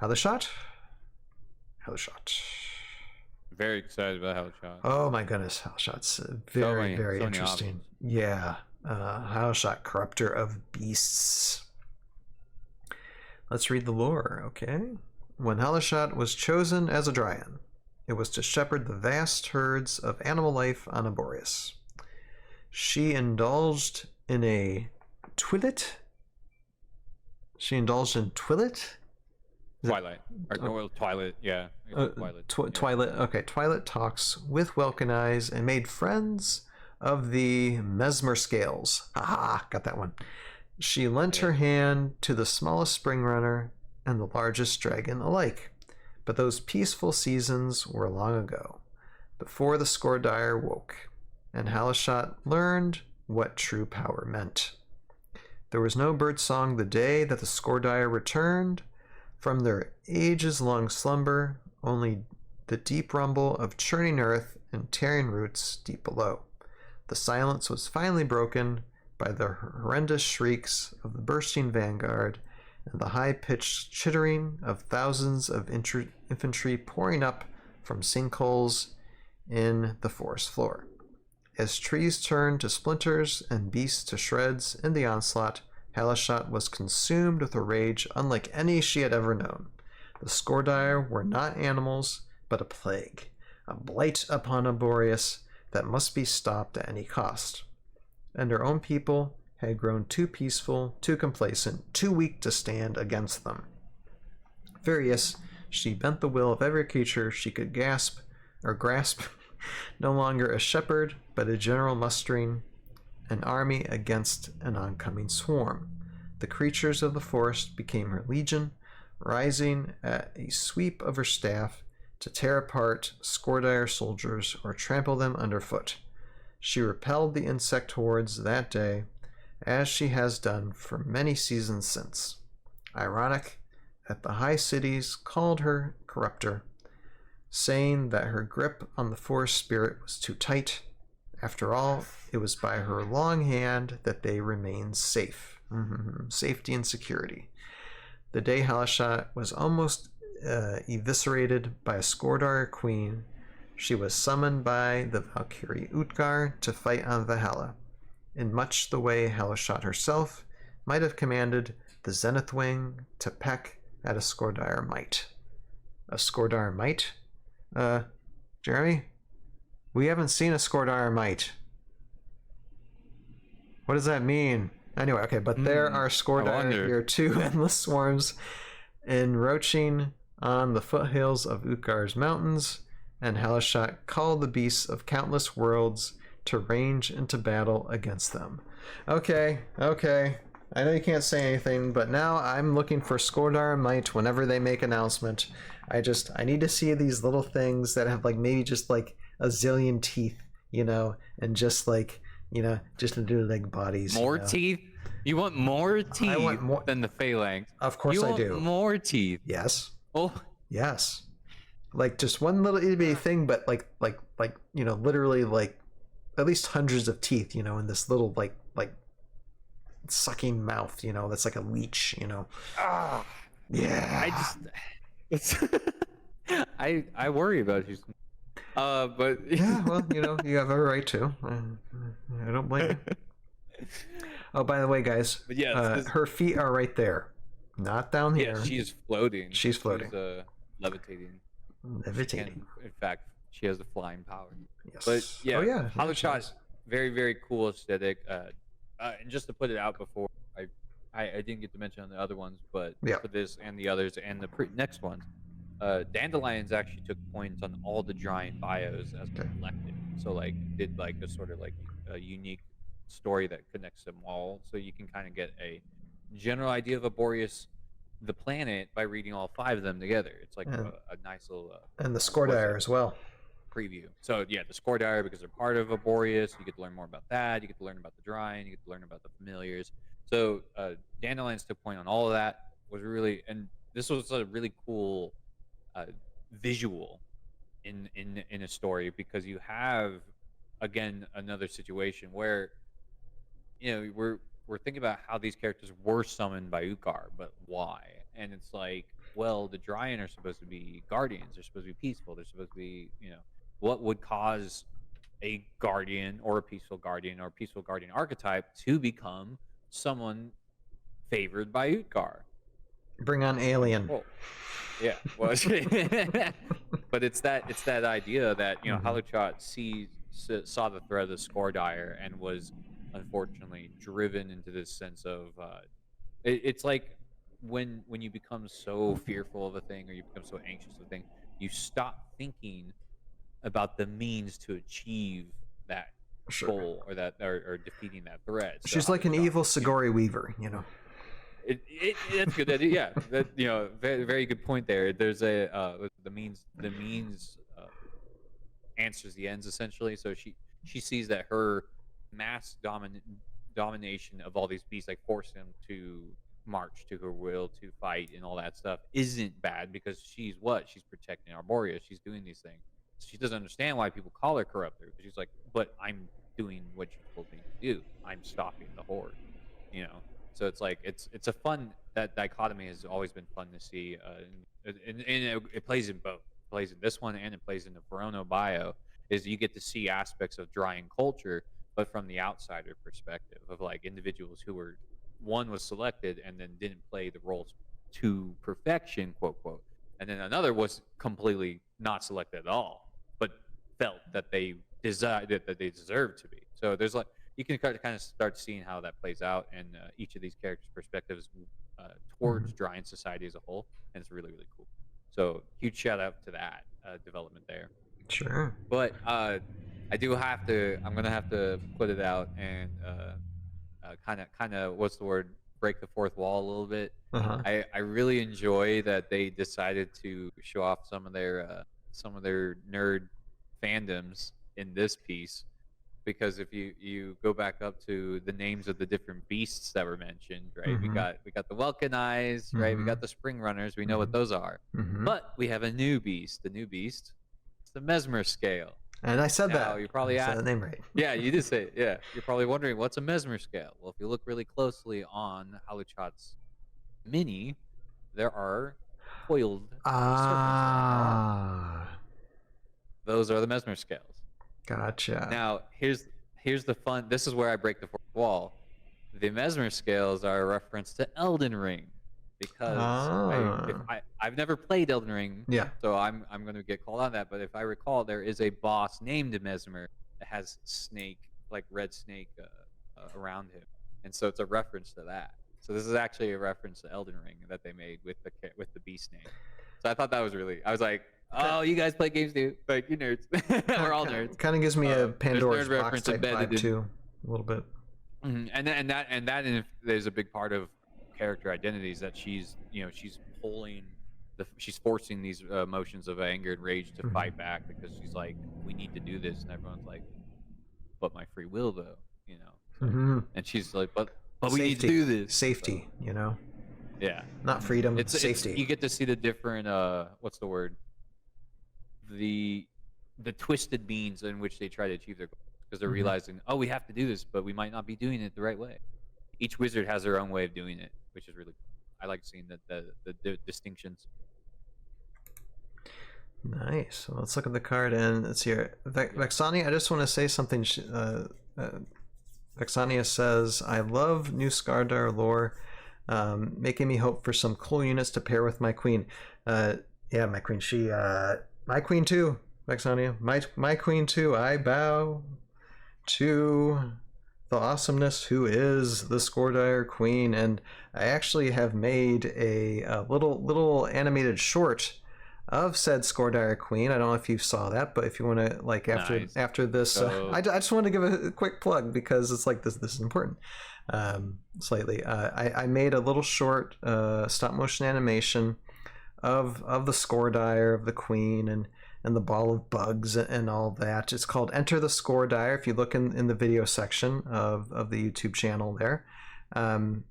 Haluchott? Haluchott. Very excited about Haluchott. Oh my goodness, Halushott's very, very so many interesting. options. Yeah. Haluchott, Corruptor of Beasts. Let's read the lore, okay? When Haluchott was chosen as a Dryan, it was to shepherd the vast herds of animal life on Boreas. She indulged in a Twilight? Twilight. Twilight, yeah. Twilight. Twilight. Okay, Twilight talks with Welkin Eyes and made friends of the Mesmer Scales. Haha, got that one. She lent her hand to the smallest spring runner and the largest dragon alike. But those peaceful seasons were long ago, before the Scordire woke, and Haluchott learned what true power meant. There was no birdsong the day that the Scordire returned from their ages-long slumber, only the deep rumble of churning earth and tearing roots deep below. The silence was finally broken by the horrendous shrieks of the bursting vanguard and the high-pitched chittering of thousands of infantry pouring up from sinkholes in the forest floor. As trees turned to splinters and beasts to shreds in the onslaught, Haluchott was consumed with a rage unlike any she had ever known. The Scordire were not animals, but a plague, a blight upon Boreas that must be stopped at any cost. And her own people had grown too peaceful, too complacent, too weak to stand against them. Furious, she bent the will of every creature she could grasp, no longer a shepherd, but a general mustering an army against an oncoming swarm. The creatures of the forest became her legion, rising at a sweep of her staff to tear apart Scordire soldiers or trample them underfoot. She repelled the insect hordes that day, as she has done for many seasons since. Ironic that the high cities called her Corruptor, saying that her grip on the forest spirit was too tight. After all, it was by her long hand that they remained safe. Safety and security. The day Haluchott was almost eviscerated by a Scordire queen, she was summoned by the Valkyrie Utgar to fight on Valhalla, in much the way Haluchott herself might have commanded the Zenith Wing to peck at a Scordire might. A Scordire might? Jeremy? We haven't seen a Scordire might. What does that mean? Anyway, okay, but there are Scordire here too, endless swarms, encroaching on the foothills of Utgar's mountains, and Haluchott called the beasts of countless worlds to range into battle against them. Okay. I know you can't say anything, but now I'm looking for Scordire might whenever they make announcement. I need to see these little things that have like maybe just like a zillion teeth, and just like, just to do like bodies. More teeth? You want more teeth I want more than the phalanx? Of course I do. You want more teeth? Yes. Oh. Yes. Like just one little itty bitty thing, but like literally like at least hundreds of teeth, in this little like sucking mouth, that's like a leech, Ah. Yeah. I worry about you. But yeah, well, you have a right to. I don't blame you. Oh, by the way, guys, but yeah, her feet are right there, not down here. Yeah, she is floating. She's floating. She's, levitating. Levitating. In fact, she has the flying power. Yes. But yeah, oh yeah, Haluchott, very, very cool aesthetic. And just to put it out before, I didn't get to mention on the other ones, but for this and the others and the next ones, Dandelions actually took points on all the giant bios as collected. So like did like a sort of like a unique story that connects them all, so you can kind of get a general idea of Boreas, the planet, by reading all 5 of them together. It's like a nice little and the Scordire as well preview. So yeah, the Scordire, because they're part of Boreas, you get to learn more about that. You get to learn about the Dryan. You get to learn about the familiars. So Dandelions took point on all of that. Was really, and this was a really cool visual in a story, because you have again another situation where we're thinking about how these characters were summoned by Utgar, but why? And it's like well, the Dryan are supposed to be guardians. They're supposed to be peaceful. They're supposed to be, what would cause a guardian or a peaceful guardian or a peaceful guardian archetype to become someone favored by Utkar. Bring on Alien. Oh, yeah. Well, but it's that idea that Haluchott saw the threat of the Scoredire and was unfortunately driven into this sense of it's like when you become so fearful of a thing or you become so anxious of a thing, you stop thinking about the means to achieve that goal or or defeating that threat. So she's like an evil Sigori Weaver, That's good. Yeah, very, very good point there. There's the means answers the ends essentially. So she sees that her mass domination of all these beasts, like force them to march to her will, to fight and all that stuff, isn't bad because she's protecting Arborea. She's doing these things. She doesn't understand why people call her Corruptor because she's like, but I'm doing what you told me to do. I'm stopping the horde. So it's like it's a fun, that dichotomy has always been fun to see, and it plays in both. It plays in this one and it plays in the Verono bio. Is you get to see aspects of Dryan culture, but from the outsider perspective of like individuals who were, one was selected and then didn't play the roles to perfection, quote quote, and then another was completely not selected at all, but felt that they deserved to be. So there's like, you can kind of start seeing how that plays out in each of these characters' perspectives towards Dryan society as a whole, and it's really, really cool. So huge shout out to that development there. Sure. But I'm gonna have to put it out and kind of what's the word, break the fourth wall a little bit. I really enjoy that they decided to show off some of their nerd fandoms in this piece. Because if you go back up to the names of the different beasts that were mentioned, right? We got the Welkanized, right? We got the Spring Runners. We know what those are. But we have a new beast. The new beast, it's the Mesmer Scale. And I said now, that. You're probably said the name right. Yeah, you did say it. Yeah, you're probably wondering what's a Mesmer Scale. Well, if you look really closely on Haluchott's mini, there are coiled serpents. Those are the Mesmer Scales. Gotcha. Now, here's the fun. This is where I break the fourth wall. The Mesmer Scales are a reference to Elden Ring, because I've never played Elden Ring. Yeah. So I'm going to get called on that. But if I recall, there is a boss named Mesmer that has snake, like red snake, around him, and so it's a reference to that. So this is actually a reference to Elden Ring that they made with the beast name. So I thought that was really. I was like, oh, you guys play games too? Like, you nerds. We're all nerds. Kind of gives me a Pandora's box type vibe too, a little bit. And that there's a big part of character identities that she's pulling, she's forcing these emotions of anger and rage to fight back, because she's like, we need to do this, and everyone's like, but my free will though, So, and she's like, but we need to do this. Safety, Yeah. Not freedom. It's safety. You get to see the different what's the word? The twisted means in which they try to achieve their goals, because they're realizing, oh, we have to do this, but we might not be doing it the right way. Each wizard has their own way of doing it, which is really cool. I like seeing the distinctions. Nice. Well, let's look at the card, and let's hear Vexania. I just want to say something. Vexania says, I love new Skardar lore, making me hope for some cool units to pair with my queen. Yeah, my queen. My queen too, Vexania. My queen too. I bow to the awesomeness who is the Skordire Queen, and I actually have made a little animated short of said Skordire Queen. I don't know if you saw that, but if you want to after this, I just wanted to give a quick plug, because it's like this is important. Slightly, I made a little short stop motion animation of the Skordire, of the Queen, and the ball of bugs and all that. It's called Enter the Skordire. If you look in the video section of the YouTube channel there,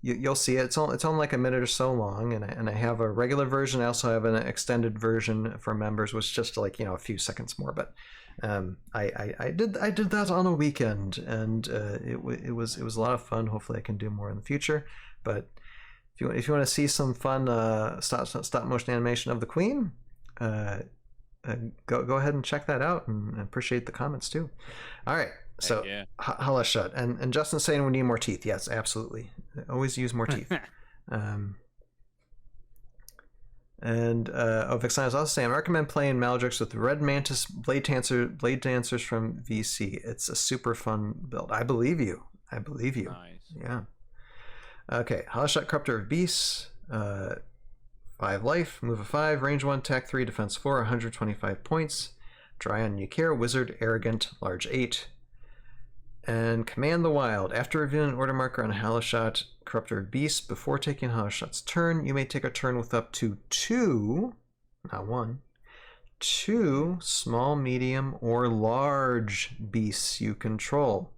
you'll see it. It's only like a minute or so long, and I have a regular version. I also have an extended version for members, which is just like a few seconds more. But I did that on a weekend, and it was a lot of fun. Hopefully I can do more in the future. But if you want to see some fun stop motion animation of the Queen, go ahead and check that out, and appreciate the comments too. All right, so Haluchott and Justin's saying we need more teeth. Yes, absolutely. Always use more teeth. Vixen is also saying, I recommend playing Maledrix with Red Mantis Blade Dancers from VC. It's a super fun build. I believe you. Nice. Yeah. Okay, Haluchott, Corruptor of Beasts, 5 life, move of 5, range 1, attack 3, defense 4, 125 points. Dryon Ykir, Wizard, Arrogant, large 8. And Command the Wild. After revealing an order marker on Haluchott, Corruptor of Beasts, before taking Halushott's turn, you may take a turn with up to 2, not 1, 2 small, medium, or large beasts you control.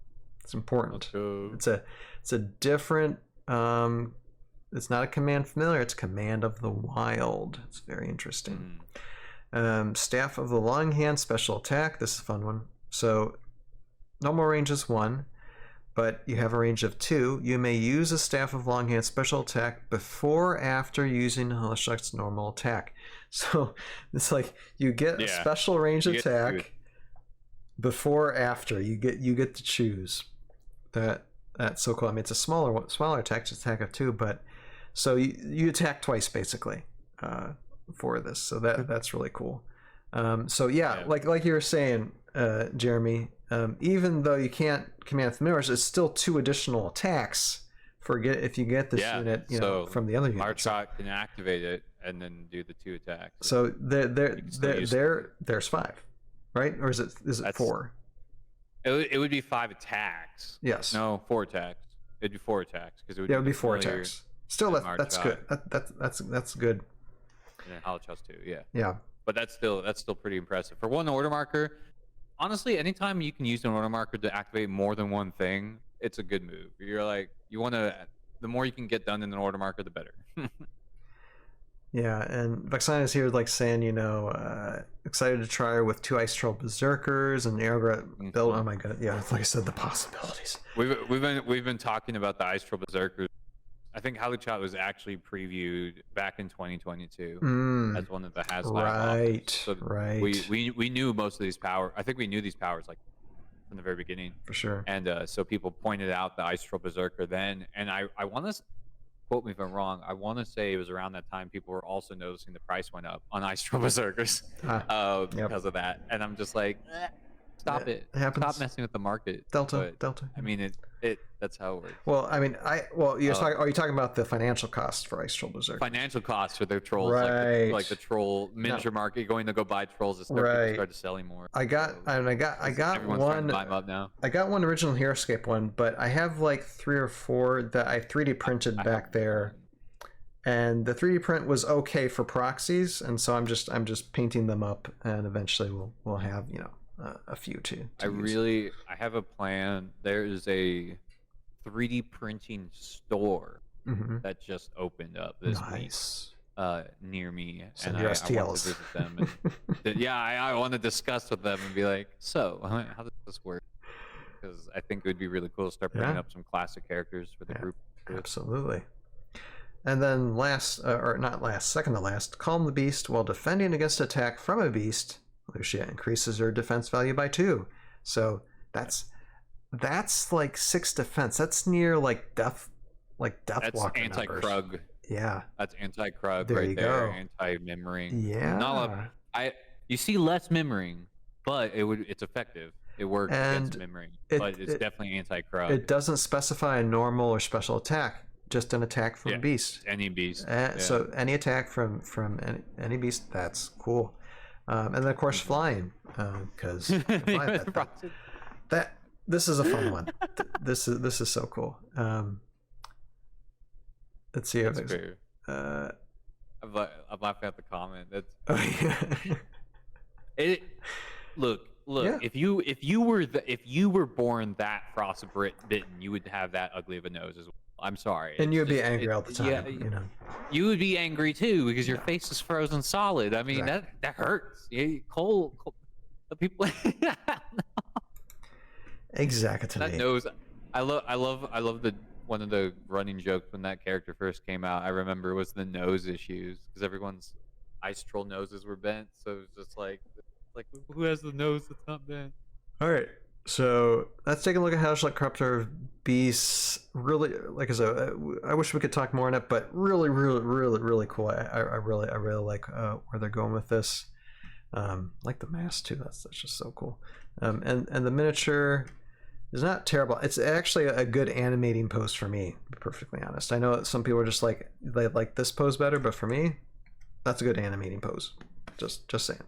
It's important. It's a different. It's not a command familiar. It's Command of the Wild. It's very interesting. Staff of the Long Hand, special attack. This is a fun one. So normal range is 1, but you have a range of 2. You may use a Staff of Long Hand special attack before or after using Halushott's normal attack. So it's like you get a special range attack before or after. You get to choose. That's so cool. I mean, it's a smaller attack, just attack of 2, but so you attack twice basically for this. So that's really cool. Like you were saying, Jeremy, even though you can't command familiars, it's still 2 additional attacks if you get this unit, from the other unit. Haluchott can activate it and then do the 2 attacks. So there's 5, right? Or is it 4? It would be 5 attacks. Yes. No, 4 attacks. It'd be 4 attacks because it would be 4 attacks. Still, that's good. That's good. And then Haluchott's 2, yeah. Yeah. But that's still pretty impressive for 1 order marker. Honestly, anytime you can use an order marker to activate more than 1 thing, it's a good move. You're like, you want to. The more you can get done in an order marker, the better. Yeah, and Vexina is here saying, excited to try her with 2 Ice Troll Berserkers and Aerograt build. Oh my god, yeah, like I said, the possibilities. We've been talking about the Ice Troll Berserkers. I think Haluchott was actually previewed back in 2022 as one of the Right. So right. We knew most of these powers. I think we knew these powers from the very beginning. For sure. And so people pointed out the Ice Troll Berserker then, and I want to. Quote me if I'm wrong. I want to say it was around that time people were also noticing the price went up on Ice Troll Berserkers because of that. And I'm just like, stop it. Stop messing with the market. Delta. I mean, that's how it works. Well, I mean, are you talking about the financial cost for Ice Troll Berserker? Financial costs for their trolls, right? Like the troll miniature market, going to go buy trolls. People started selling more. I got one. Buy them up now. I got one original Heroscape one, but I have 3 or 4 that I 3D printed back there, and the 3D print was okay for proxies, and so I'm just painting them up, and eventually we'll have a few to I have a plan. There is a 3D printing store that just opened up this week near me, and I want to visit them. And, I want to discuss with them and be like, so how does this work? Because I think it would be really cool to start putting up some classic characters for the group. Absolutely. And then second to last, Calm the Beast. While defending against attack from a beast, Lucia increases her defense value by 2. So that's 6 defense. That's near death That's walker anti-Krug. Yeah. That's anti-Krug right there. Anti-Mimmering. Yeah. You see less Mimmering, but it's effective. It works against Mimmering, but it's definitely anti-Krug. It doesn't specify a normal or special attack. Just an attack from a beast. Any beast. So any attack from any beast, that's cool. And then of course flying, because this is a fun one. This is so cool. Let's see. I'm laughing at the comment. Look. Yeah. If you were born that frost bitten, you would have that ugly of a nose as well. I'm sorry. And you would be angry all the time. Yeah, You would be angry too because your face is frozen solid. I mean, that hurts. Cold. The people. Exactly. That nose. I love one of the running jokes when that character first came out, I remember, was the nose issues because everyone's ice troll noses were bent. So it was just like who has the nose that's not bent? All right. So let's take a look at Haluchott, Corruptor of Beasts. Really, like I said, I wish we could talk more on it, but really cool. I really like where they're going with this. Like the mask too. That's just so cool. And the miniature is not terrible. It's actually a good animating pose for me, to be perfectly honest. I know that some people are just like, they like this pose better, but for me, that's a good animating pose. Just saying.